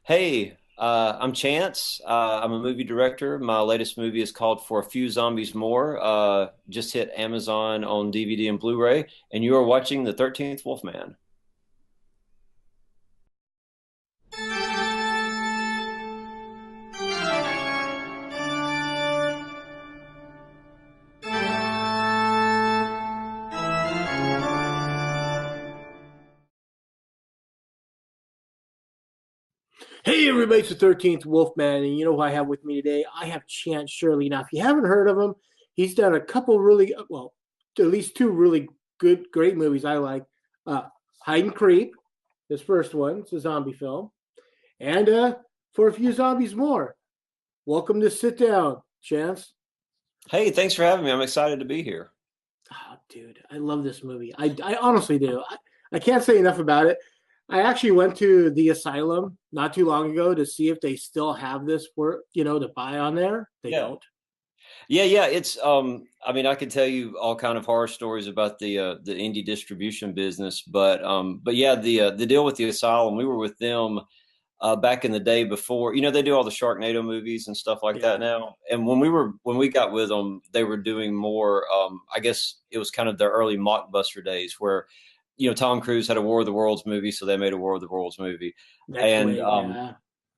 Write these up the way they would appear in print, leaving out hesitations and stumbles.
Hey, I'm Chance. I'm a movie director. My latest movie is called For a Few Zombies More. Just hit Amazon on DVD and Blu-ray, and you are watching The 13th Wolfman. Hey, everybody, it's the 13th Wolfman, and you know who I have with me today? I have Chance Shirley. Now, if you haven't heard of him, he's done a couple really, well, at least two really good, great movies I like. Uh, Hide and Creep, his first one, it's a zombie film, and For a Few Zombies More. Welcome to Sit Down, Chance. Hey, thanks for having me. I'm excited to be here. Oh, dude, I love this movie. I honestly do. I can't say enough about it. I actually went to the asylum not too long ago to see if they still have this for to buy on there. They Yeah. don't. Yeah. It's I mean, I could tell you all kind of horror stories about the indie distribution business, but yeah, the deal with the asylum, we were with them back in the day before, they do all the Sharknado movies and stuff like that Yeah, now. And when we got with them, they were doing more. I guess it was kind of their early mockbuster days where, Tom Cruise had a War of the Worlds movie, so they made a War of the Worlds movie, next and wave. Yeah,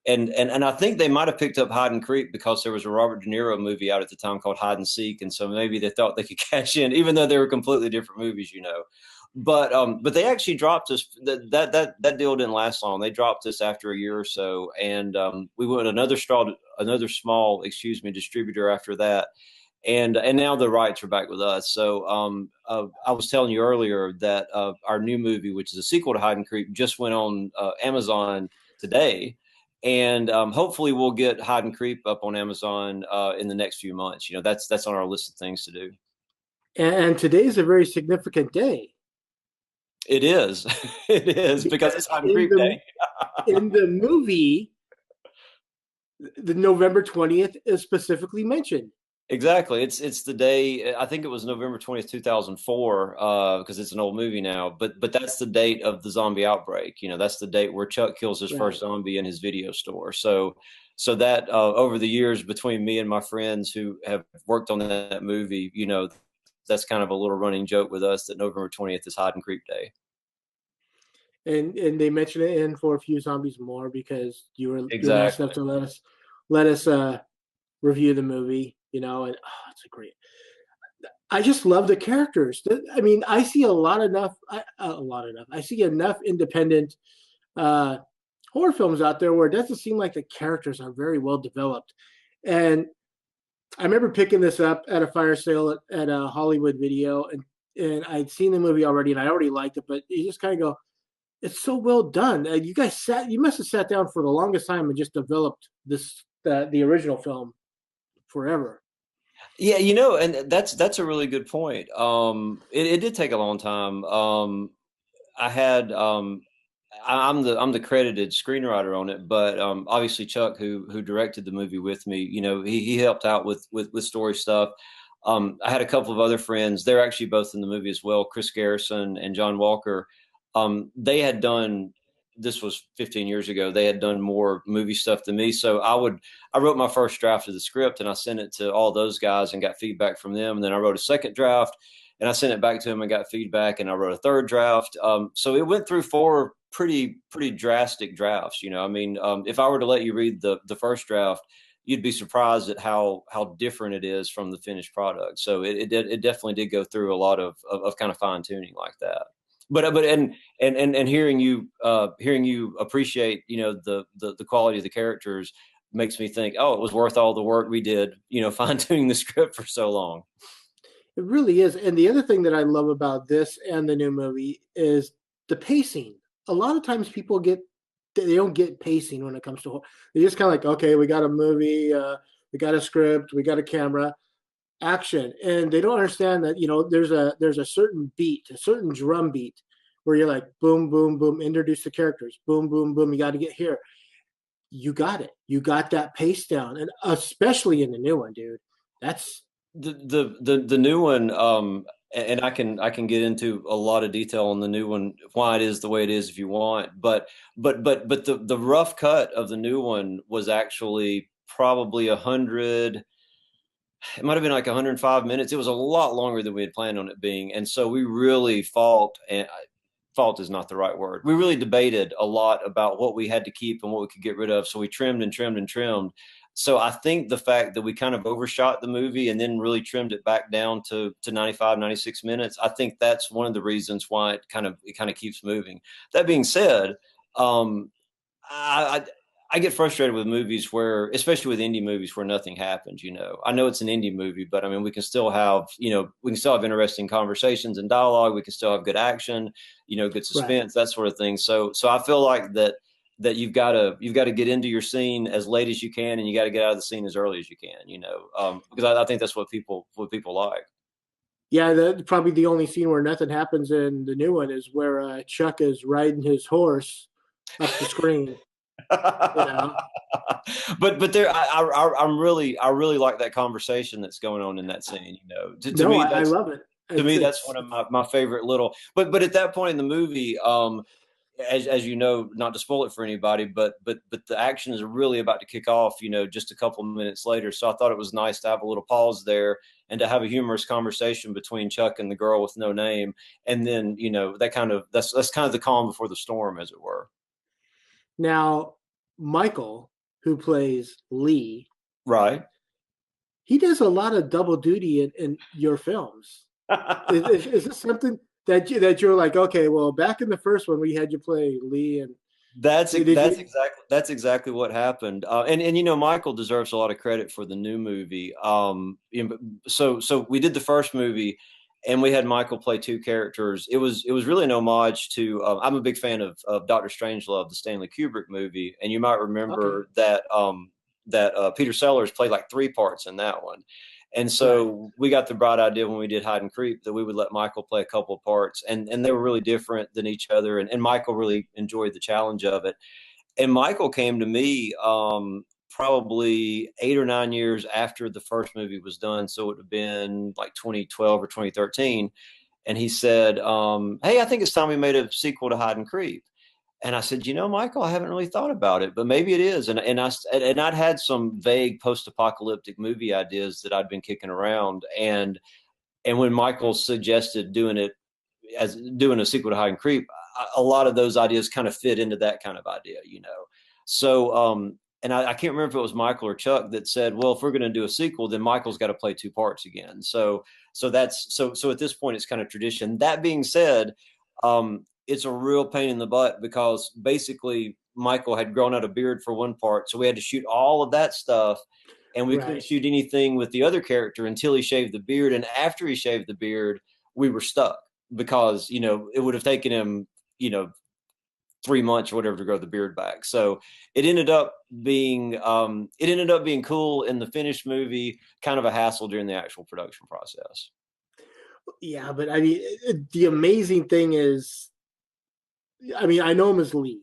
and I think they might have picked up Hide and Creep because there was a Robert De Niro movie out at the time called Hide and Seek, and so maybe they thought they could cash in, even though they were completely different movies. But they actually dropped us. That deal didn't last long. They dropped us after a year or so, and we went another small, excuse me, distributor after that, and now the rights are back with us. So I was telling you earlier that our new movie, which is a sequel to Hide and Creep, just went on Amazon today, and hopefully we'll get Hide and Creep up on Amazon in the next few months. That's on our list of things to do. and today's a very significant day It is. It is because because it's Hot and Creep Day. in the movie, the November 20th is specifically mentioned. Exactly. It's the day. I think it was November 20th, 2004, because it's an old movie now. But that's the date of the zombie outbreak. That's the date where Chuck kills his first Right. zombie in his video store. So that over the years between me and my friends who have worked on that movie, that's kind of a little running joke with us that November 20th is Hot and Creep Day. And they mention it in For a Few Zombies More because you're nice enough Exactly. to let us review the movie. And it's a great. I just love the characters. I mean, I see a lot enough. A lot enough. I see enough independent uh, horror films out there where it doesn't seem like the characters are very well developed. And I remember picking this up at a fire sale at a Hollywood Video, and I'd seen the movie already, and I already liked it. But you just kind of go, "It's so well done." You must have sat down for the longest time and just developed the original film forever. Yeah, and that's a really good point. It did take a long time. I had I'm the credited screenwriter on it, but obviously Chuck, who directed the movie with me, he helped out with story stuff. I had a couple of other friends. They're actually both in the movie as well, Chris Garrison and John Walker. They had done this was 15 years ago. They had done more movie stuff than me, so I wrote my first draft of the script and I sent it to all those guys and got feedback from them. And then I wrote a second draft and I sent it back to him and got feedback. And I wrote a third draft. So it went through four pretty drastic drafts. I mean, if I were to let you read the first draft, you'd be surprised at how different it is from the finished product. So it definitely did go through a lot of kind of fine tuning like that. But and hearing you appreciate the quality of the characters makes me think, oh, it was worth all the work we did, fine tuning the script for so long. It really is. And the other thing that I love about this and the new movie is the pacing. A lot of times people they don't get pacing when it comes to they just kind of like, okay, we got a movie, we got a script, we got a camera, action, and they don't understand that there's a certain beat, a certain drum beat where you're like boom, boom, boom, introduce the characters, boom, boom, boom. You got to get here. You got it. You got that pace down, and especially in the new one, dude. That's The new one. and I can get into a lot of detail on the new one, why it is the way it is if you want. But the rough cut of the new one was actually probably 100. It might have been like 105 minutes. It was a lot longer than we had planned on it being, and so we really fought. And fault is not the right word. We really debated a lot about what we had to keep and what we could get rid of. So we trimmed and trimmed and trimmed. So I think the fact that we kind of overshot the movie and then really trimmed it back down to 95, 96 minutes, I think that's one of the reasons why it kind of keeps moving. That being said, um, I, I get frustrated with movies where, especially with indie movies, where nothing happens. I know it's an indie movie, but I mean, we can still have interesting conversations and dialogue. We can still have good action, good Right. suspense, that sort of thing. So I feel like that you've got to get into your scene as late as you can, and you got to get out of the scene as early as you can. Because I think that's what people like. Yeah, probably the only scene where nothing happens in the new one is where Chuck is riding his horse up the screen. You know, but there, I really like that conversation that's going on in that scene. To no, me, I that's love it. to It's me that's it's one of my favorite little. But at that point in the movie, as you know, not to spoil it for anybody, but the action is really about to kick off. Just a couple of minutes later. So I thought it was nice to have a little pause there and to have a humorous conversation between Chuck and the girl with no name, and then that's kind of the calm before the storm, as it were. now Michael, who plays Lee, Right. he does a lot of double duty in your films. Is this something that you're like, okay, well, back in the first one we had you play Lee, and That's did that's you? exactly what happened, and Michael deserves a lot of credit for the new movie. So we did the first movie, and we had Michael play two characters. It was really an homage to. I'm a big fan of Doctor Strangelove, the Stanley Kubrick movie, and you might Okay, remember that Peter Sellers played like three parts in that one. And right. so we got the bright idea when we did Hide and Creep that we would let Michael play a couple of parts, and they were really different than each other. And Michael really enjoyed the challenge of it. And Michael came to me probably 8 or 9 years after the first movie was done. So it would have been like 2012 or 2013. And he said, "Hey, I think it's time we made a sequel to Hide and Creep." And I said, Michael, I haven't really thought about it, but maybe it is. And I'd had some vague post-apocalyptic movie ideas that I'd been kicking around. And when Michael suggested doing a sequel to Hide and Creep, a lot of those ideas kind of fit into that kind of idea. So and I can't remember if it was Michael or Chuck that said, well, if we're going to do a sequel, then Michael's got to play two parts again. So at this point, it's kind of tradition. That being said, it's a real pain in the butt because basically Michael had grown out a beard for one part, so we had to shoot all of that stuff, and we couldn't Right. shoot anything with the other character until he shaved the beard. And after he shaved the beard, we were stuck because it would have taken him you know 3 months or whatever to grow the beard back. So it ended up being cool in the finished movie, kind of a hassle during the actual production process. Yeah, but I mean, the amazing thing is, I mean, I know him as Lee.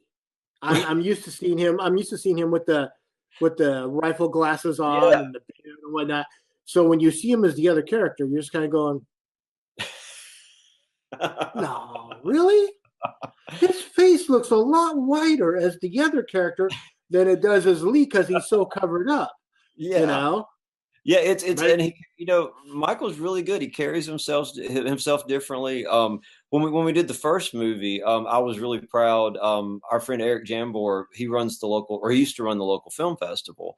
I'm used to seeing him. I'm used to seeing him with the rifle glasses on Yeah. and the beard and whatnot. So when you see him as the other character, you're just kind of going, no, really? His face looks a lot whiter as the other character than it does as Lee because he's so covered up, you Yeah. know? Yeah, it's Right? and Michael's really good. He carries himself differently. When we did the first movie, I was really proud. Our friend Eric Jambor, he runs the local, or he used to run the local film festival,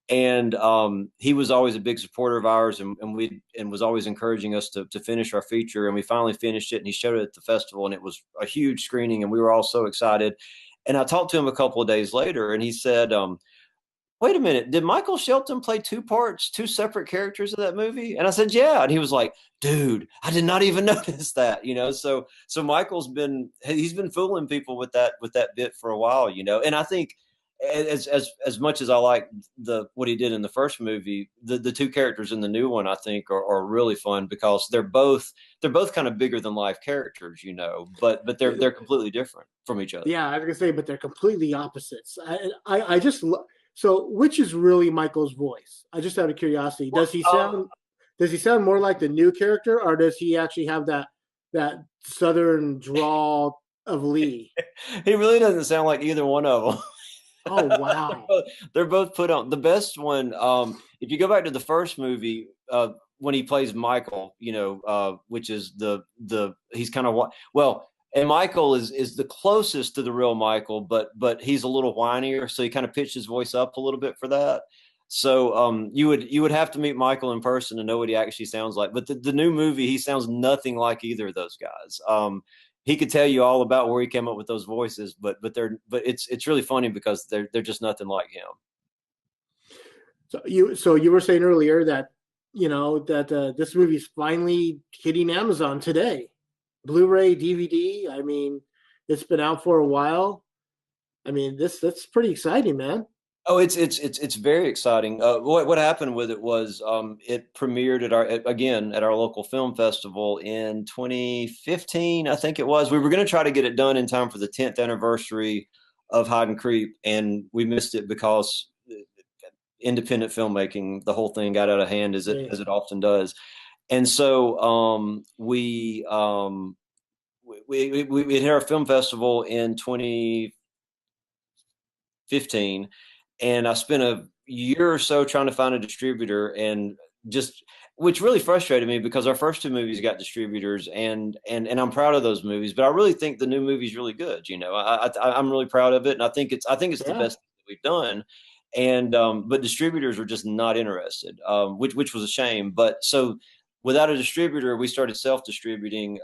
and he was always a big supporter of ours, and was always encouraging us to finish our feature. And we finally finished it, and he showed it at the festival, and it was a huge screening, and we were all so excited. And I talked to him a couple of days later, and he said, wait a minute, did Michael Shelton play two parts, two separate characters in that movie? And I said, yeah. And he was like, dude, I did not even notice that. So he's been fooling people with that bit for a while. And I think as much as I like what he did in the first movie, the two characters in the new one I think are really fun because they're both kind of bigger than life characters, but they're completely different from each other. Yeah, I was gonna say, but they're completely opposites. I just so which is really Michael's voice? I just out of curiosity, does he Um, sound? does he sound more like the new character, or does he actually have that southern drawl of Lee? He really doesn't sound like either one of them. Oh wow. They're both put on. The best one, if you go back to the first movie, when he plays Michael, which is the he's kind of well, and Michael is the closest to the real Michael, but he's a little whinier, so he kind of pitched his voice up a little bit for that. So you would have to meet Michael in person to know what he actually sounds like. But the new movie, he sounds nothing like either of those guys. He could tell you all about where he came up with those voices, but it's really funny because they're just nothing like him. So you were saying earlier that that this movie's finally hitting Amazon today, Blu-ray, DVD. I mean, it's been out for a while. I mean, that's pretty exciting, man. Oh, it's very exciting. What happened with it was it premiered at our local film festival in 2015, I think it was. We were going to try to get it done in time for the 10th anniversary of Hide and Creep, and we missed it because independent filmmaking, the whole thing got out of hand Yeah. as it often does. And so we hit our film festival in 2015, and I spent a year or so trying to find a distributor, and just which really frustrated me because our first two movies got distributors, and I'm proud of those movies, but I really think the new movie's really good. I'm really proud of it, and I think it's the Yeah. best thing that we've done. And but distributors were just not interested, which was a shame. But so without a distributor, we started self distributing.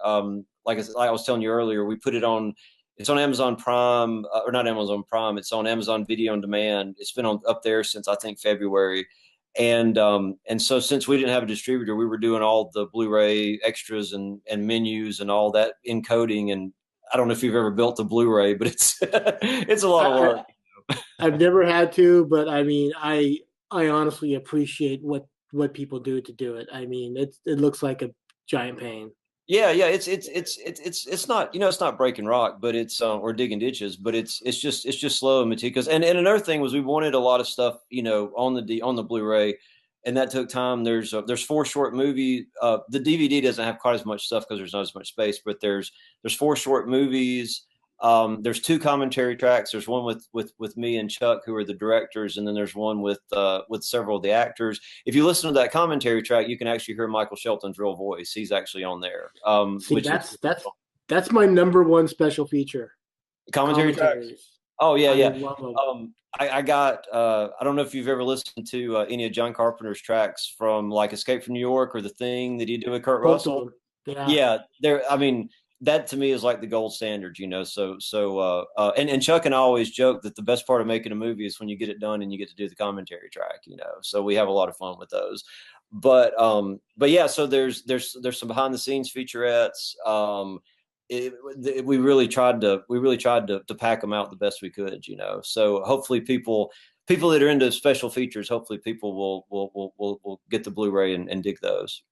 Like I was telling you earlier, we put it on. It's on Amazon Prime, or not Amazon Prime. It's on Amazon Video on Demand. It's been up there since I think February, and so since we didn't have a distributor, we were doing all the Blu-ray extras and menus and all that encoding. And I don't know if you've ever built a Blu-ray, but it's it's a lot of I, work. I've never had to, but I mean, I honestly appreciate what people do it. I mean, it looks like a giant pain. Yeah, it's not, it's not breaking rock, but it's or digging ditches, but it's just slow and meticulous. And another thing was we wanted a lot of stuff, on the Blu-ray, and that took time. There's four short movie. The DVD doesn't have quite as much stuff because there's not as much space, but there's four short movies. There's two commentary tracks. There's one with me and Chuck, who are the directors, and then there's one with several of the actors. If you listen to that commentary track, you can actually hear Michael Shelton's real voice. He's actually on there, See, which is that's my number one special feature. commentary tracks. Commentaries. Oh yeah, I yeah. love them. I got. I don't know if you've ever listened to any of John Carpenter's tracks from like Escape from New York or The Thing that he did with Kurt Both of Russell. them. Yeah. Yeah, there. I mean, that to me is like the gold standard, and Chuck and I always joke that the best part of making a movie is when you get it done and you get to do the commentary track. So we have a lot of fun with those. But yeah, so there's some behind the scenes featurettes. We really tried to pack them out the best we could. So hopefully people that are into special features, hopefully people will get the Blu-ray and dig those.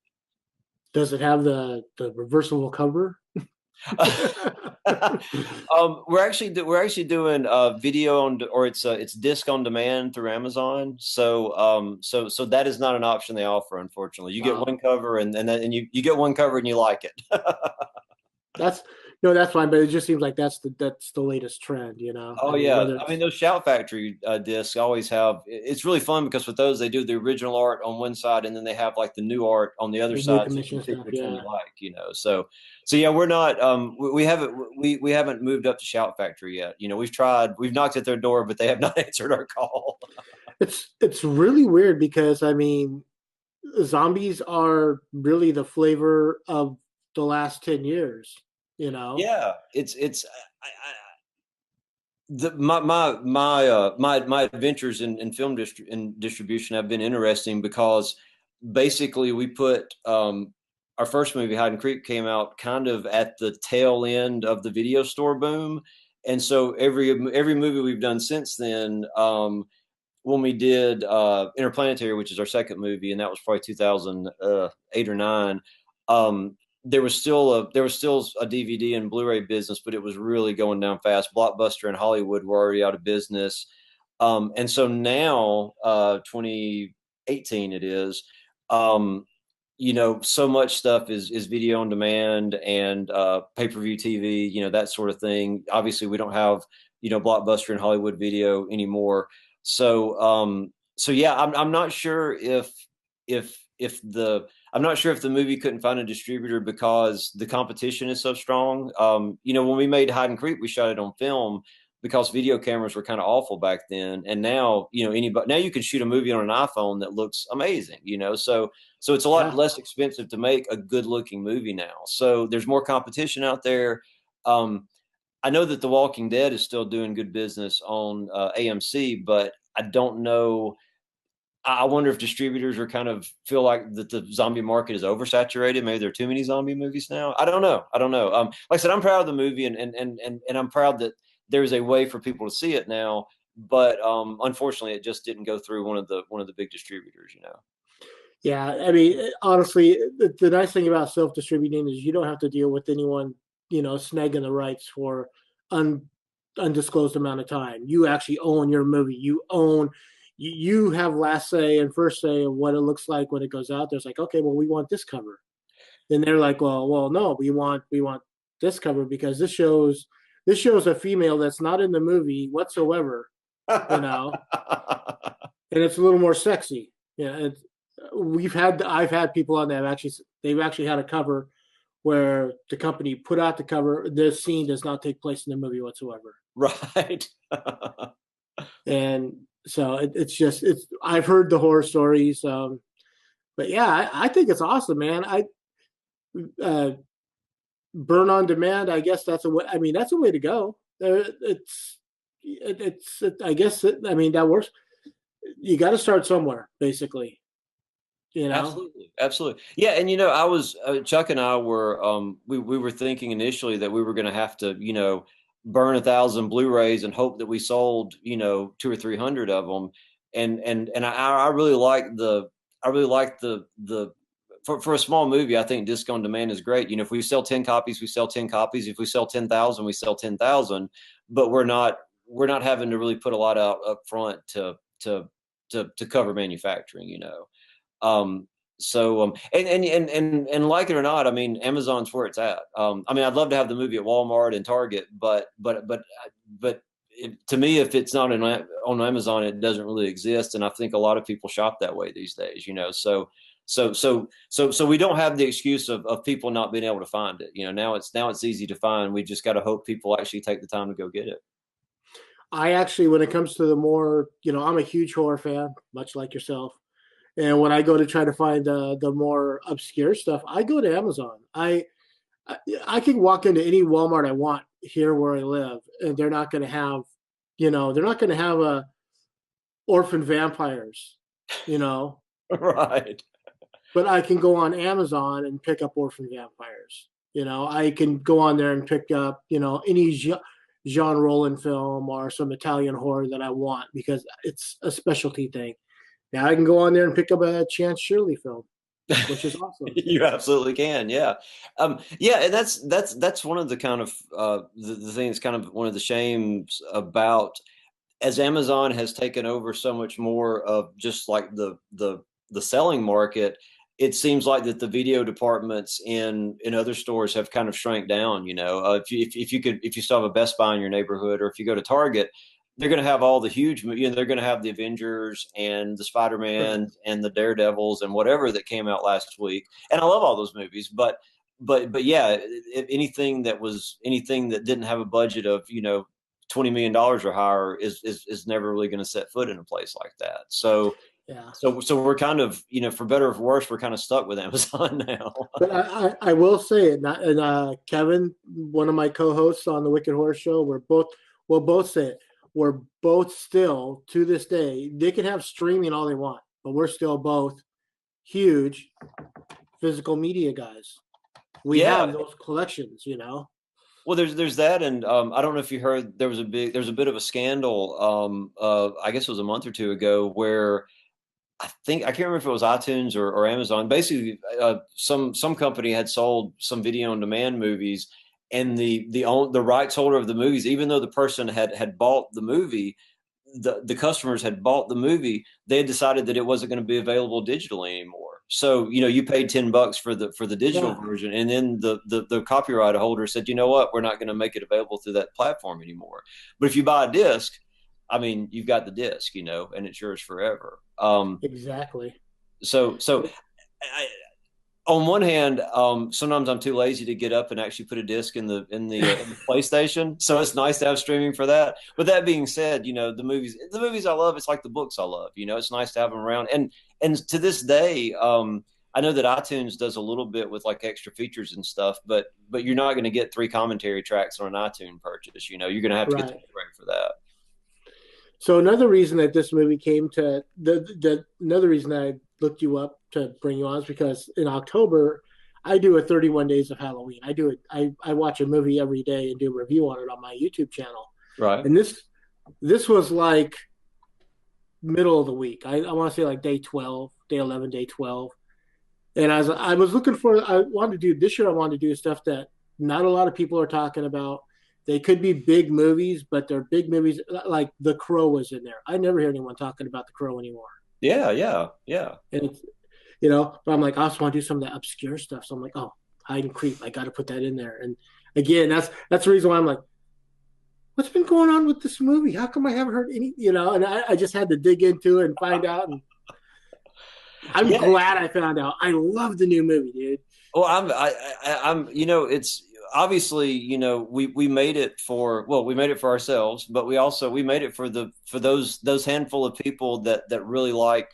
Does it have the reversible cover? We're actually doing video or it's disc on demand through Amazon. So that is not an option they offer, unfortunately. You get Wow. one cover and you get one cover and you like it. That's no, that's fine, but it just seems like that's the latest trend, you know. I Oh mean, yeah, whether I mean it's those Shout Factory discs always have. It's really fun because with those they do the original art on one side and then they have like the new art on the other the new side, so you commission can pick stuff, which one yeah. you like. So yeah, we're not. We haven't moved up to Shout Factory yet. We've tried. We've knocked at their door, but they have not answered our call. It's really weird because I mean, zombies are really the flavor of the last 10 years, you know. Yeah, it's my adventures in film distribution have been interesting because basically we put our first movie Hide and Creek came out kind of at the tail end of the video store boom, and so every movie we've done since then, when we did Interplanetary, which is our second movie, and that was probably 2008 or nine. There was still a DVD and Blu-ray business, but it was really going down fast. Blockbuster and Hollywood were already out of business, and so now, 2018 it is. Um, so much stuff is video on demand and pay-per-view TV, that sort of thing. Obviously, we don't have, Blockbuster and Hollywood Video anymore. So yeah, I'm not sure if the I'm not sure if the movie couldn't find a distributor because the competition is so strong. When we made Hide and Creep, we shot it on film because video cameras were kind of awful back then. And now, anybody now you can shoot a movie on an iPhone that looks amazing, so it's a lot Yeah. less expensive to make a good looking movie now. So there's more competition out there. I know that The Walking Dead is still doing good business on AMC, but I don't know. I wonder if distributors are kind of feel like that the zombie market is oversaturated. Maybe there are too many zombie movies now. I don't know. I don't know. Like I said, I'm proud of the movie, and I'm proud that there's a way for people to see it now. But unfortunately, it just didn't go through one of the big distributors. Yeah, I mean, honestly, the nice thing about self-distributing is you don't have to deal with anyone, snagging the rights for un, undisclosed amount of time. You actually own your movie. You have last say and first say of what it looks like when it goes out. There's like, okay, well, we want this cover. Then they're like, well, no, we want this cover because this shows a female that's not in the movie whatsoever, you know, and it's a little more sexy. Yeah, I've had people on that they've actually had a cover where the company put out the cover. This scene does not take place in the movie whatsoever, Right. and so it's just it's. I've heard the horror stories, but yeah, I think it's awesome, man. I uh, burn on demand. I guess that's a way. I mean, that's a way to go. I guess I mean that works. You got to start somewhere, basically. You know. Absolutely, absolutely. Yeah, and I was Chuck and I were we were thinking initially that we were going to have to burn 1,000 Blu-rays and hope that we sold 200 or 300 of them, and I really like the for a small movie. I think disc on demand is great. If we sell 10 copies, we sell 10 copies. If we sell 10,000, we sell 10,000. But we're not having to really put a lot out up front to cover manufacturing. Um, and like it or not, I mean, Amazon's where it's at. I mean, I'd love to have the movie at Walmart and Target, but to me, if it's not on Amazon, it doesn't really exist. And I think a lot of people shop that way these days. So we don't have the excuse of people not being able to find it. Now it's easy to find. We just got to hope people actually take the time to go get it. I actually, when it comes to the more, I'm a huge horror fan, much like yourself. And when I go to try to find the more obscure stuff, I go to Amazon. I can walk into any Walmart I want here where I live, and they're not going to have a orphan vampires, you know. Right. But I can go on Amazon and pick up orphan vampires. I can go on there and pick up, any Jean Roland film or some Italian horror that I want because it's a specialty thing. Now I can go on there and pick up a Chance Shirley film, which is awesome. You absolutely can, yeah, yeah, and that's one of the kind of the things, kind of one of the shames about as Amazon has taken over so much more of just like the selling market. It seems like that the video departments in other stores have kind of shrank down. If you still have a Best Buy in your neighborhood, or if you go to Target, they're going to have all the huge, they're going to have the Avengers and the Spider-Man and the Daredevils and whatever that came out last week. And I love all those movies, but yeah, if anything that didn't have a budget of, $20 million or higher is never really going to set foot in a place like that. So, Yeah. so we're kind of, for better or for worse, we're kind of stuck with Amazon now. But I will say it, and Kevin, one of my co-hosts on the Wicked Horror Show, we'll both say it. We're both still to this day. They can have streaming all they want, but we're still both huge physical media guys. We Yeah. have those collections. Well, there's that, and I don't know if you heard there's a bit of a scandal. I guess it was a month or two ago where I can't remember if it was iTunes or Amazon. Basically, some company had sold some video on demand movies, and the rights holder of the movies, even though the person had bought the movie, the customers had bought the movie, they had decided that it wasn't going to be available digitally anymore. So, you paid $10 for the digital Yeah, version, and then the copyright holder said, you know what, we're not going to make it available through that platform anymore. But if you buy a disc, I mean, you've got the disc, and it's yours forever. exactly. So I, on one hand, sometimes I'm too lazy to get up and actually put a disc in the PlayStation. So it's nice to have streaming for that. But that being said, the movies I love, it's like the books I love. It's nice to have them around. And to this day, I know that iTunes does a little bit with like extra features and stuff, but you're not going to get 3 commentary tracks on an iTunes purchase. You're going to have to get the Right. Blu-ray for that. So another reason that this movie came to the another reason I looked you up to bring you on is because in October I do a 31 days of Halloween. I do it. I watch a movie every day and do a review on it on my YouTube channel. Right. And this was like middle of the week. I want to say like day 12, day 11, day 12. And as I was looking for, I wanted to do this year. I wanted to do stuff that not a lot of people are talking about. They could be big movies, but they're big movies. Like The Crow was in there. I never hear anyone talking about The Crow anymore. Yeah, yeah, yeah. And it's, but I'm like, I also want to do some of that obscure stuff. So I'm like, oh, Hide and Creep. I got to put that in there. And again, that's the reason why I'm like, what's been going on with this movie? How come I haven't heard any? And I just had to dig into it and find out. And I'm Yeah. glad I found out. I love the new movie, dude. Well, it's obviously, we made it we made it for ourselves, but we made it for those handful of people that really like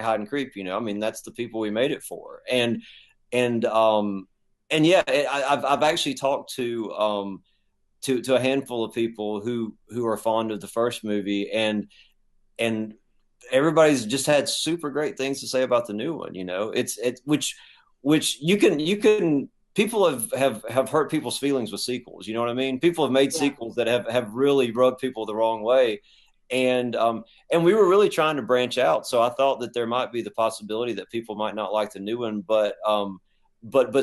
hide and creep. I mean, that's the people we made it for. And yeah, I've actually talked to a handful of people who are fond of the first movie, and everybody's just had super great things to say about the new one. It's which you can people have hurt people's feelings with sequels. You know what I mean? People have made Yeah. sequels that have really rubbed people the wrong way. And we were really trying to branch out. So I thought that there might be the possibility that people might not like the new one, but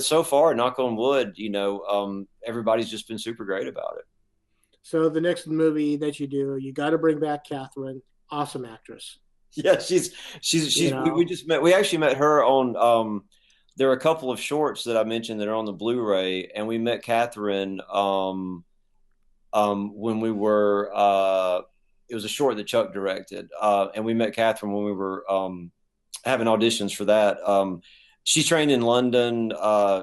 so far, knock on wood, everybody's just been super great about it. So the next movie that you do, you got to bring back Catherine. Awesome actress. Yeah, we You just met. We actually met her on. There are a couple of shorts that I mentioned that are on the Blu-ray, and we met Catherine when we were. It was a short that Chuck directed, and we met Catherine when we were having auditions for that. She's trained in London.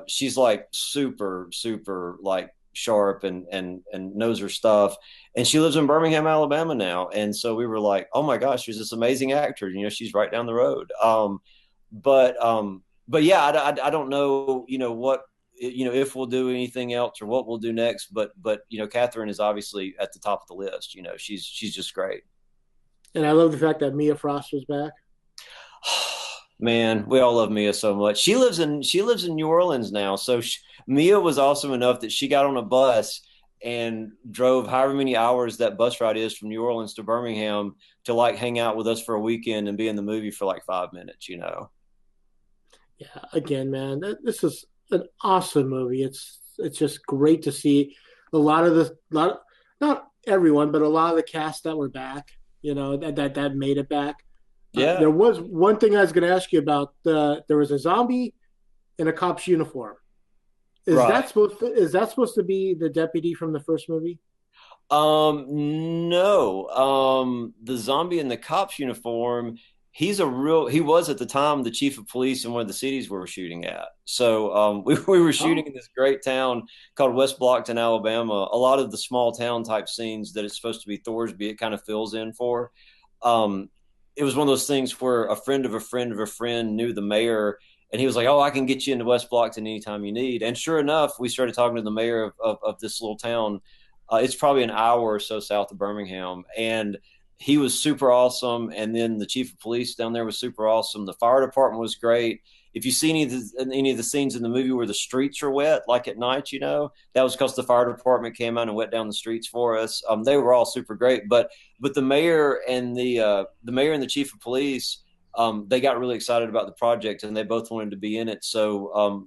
She's like super, super like sharp and knows her stuff. And she lives in Birmingham, Alabama now. And so we were like, oh my gosh, she's this amazing actor. She's right down the road. But yeah, I don't know, what, if we'll do anything else or what we'll do next. But Catherine is obviously at the top of the list. She's just great. and I love the fact that Mia Frost was back. Man, we all love Mia so much. She lives in New Orleans now. So Mia was awesome enough that she got on a bus and drove however many hours that bus ride is from New Orleans to Birmingham to like hang out with us for a weekend and be in the movie for like 5 minutes. Yeah, again, man, this is an awesome movie. It's just great to see a lot of the lot, not everyone, but a lot of the cast that were back. That made it back. Yeah, There was one thing I was going to ask you about. There was a zombie in a cop's uniform. right. Is that supposed to be the deputy from the first movie? No. The zombie in the cop's uniform, he was at the time the chief of police in one of the cities we were shooting at. So we were shooting Oh, in this great town called West Blockton, Alabama. A lot of the small town type scenes that it's supposed to be Thorsby, it kind of fills in for. Um, it was one of those things where a friend of a friend of a friend knew the mayor, and he was like, "Oh, I can get you into West Blockton anytime you need." And sure enough, we started talking to the mayor of this little town. It's probably an hour or so south of Birmingham, and he was super awesome. And then the chief of police down there was super awesome. The fire department was great. If you see any of the scenes in the movie where the streets are wet, like at night, that was because the fire department came out and wet down the streets for us. They were all super great, but the mayor and the chief of police, they got really excited about the project and they both wanted to be in it. So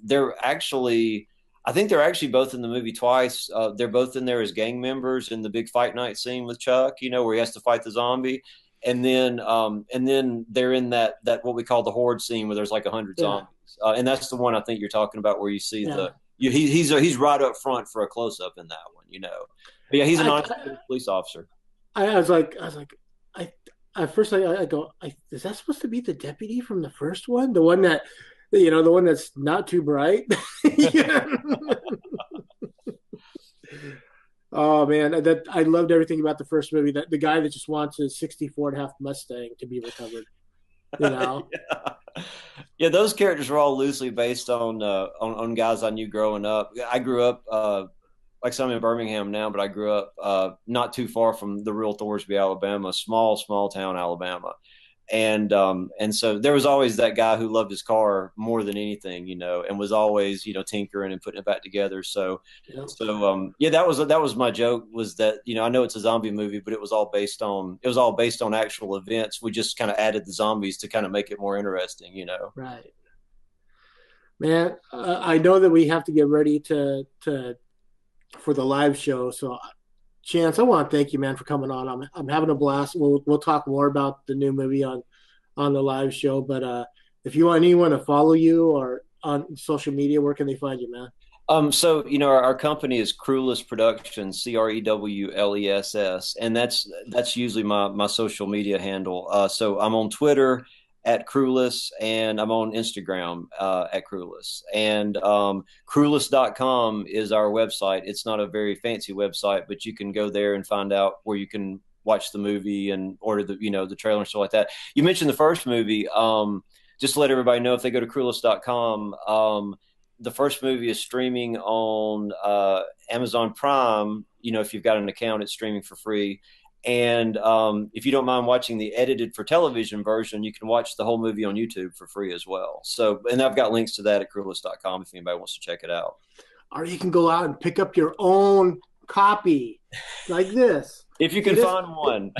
I think they're actually both in the movie twice. They're both in there as gang members in the big fight night scene with Chuck, where he has to fight the zombie. and then they're in that what we call the horde scene where there's like 100 Yeah, zombies, and that's the one I think you're talking about where you see yeah. he's right up front for a close up in that one, you know. But yeah, he's a I, non police officer. I was like, I at first I go, is that supposed to be the deputy from the first one, the one that, the one that's not too bright? Yeah. Oh man, that I loved everything about the first movie. That the guy that just wants his '64 and a half Mustang to be recovered. You know, Yeah. Yeah, those characters were all loosely based on guys I knew growing up. I grew up like some in Birmingham now, but I grew up not too far from the real Thorsby, Alabama, small town Alabama, and so there was always that guy who loved his car more than anything, you know, and was always, you know, tinkering and putting it back together. So yeah, yeah, that was my joke, was that, you know, I know it's a zombie movie, but it was all based on actual events. We just kind of added the zombies to kind of make it more interesting, you know. right, man. I know that we have to get ready to for the live show. So, Chance, I want to thank you, man, for coming on. I'm having a blast. We'll talk more about the new movie on the live show. But if you want anyone to follow you or on social media, where can they find you, man? So you know, our company is Crewless Productions, Crewless, and that's usually my social media handle. So I'm on Twitter at Crewless, and I'm on Instagram at Crewless, and Crewless.com is our website. It's not a very fancy website, but you can go there and find out where you can watch the movie and order the trailer and stuff like that. You mentioned the first movie. Just to let everybody know, if they go to Crewless.com, the first movie is streaming on Amazon Prime. You know, if you've got an account, it's streaming for free. And if you don't mind watching the edited for television version, you can watch the whole movie on YouTube for free as well. So, and I've got links to that at Cruelist.com if anybody wants to check it out. Or you can go out and pick up your own copy like this. If you See can this, find one.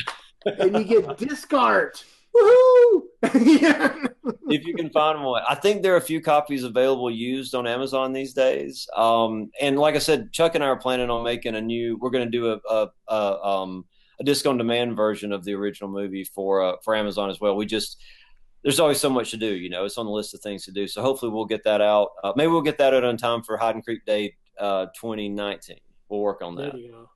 and you get disc art. Woohoo! Yeah. If you can find one. I think there are a few copies available used on Amazon these days. And like I said, Chuck and I are planning on we're going to do a disc on demand version of the original movie for Amazon as well. There's always so much to do, you know, it's on the list of things to do. So hopefully we'll get that out. Maybe we'll get that out on time for Hiding Creek Day 2019. We'll work on There that. you go.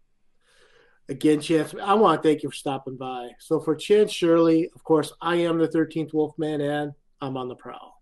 Again, Chance, I want to thank you for stopping by. So for Chance Shirley, of course, I am the 13th Wolfman, and I'm on the prowl.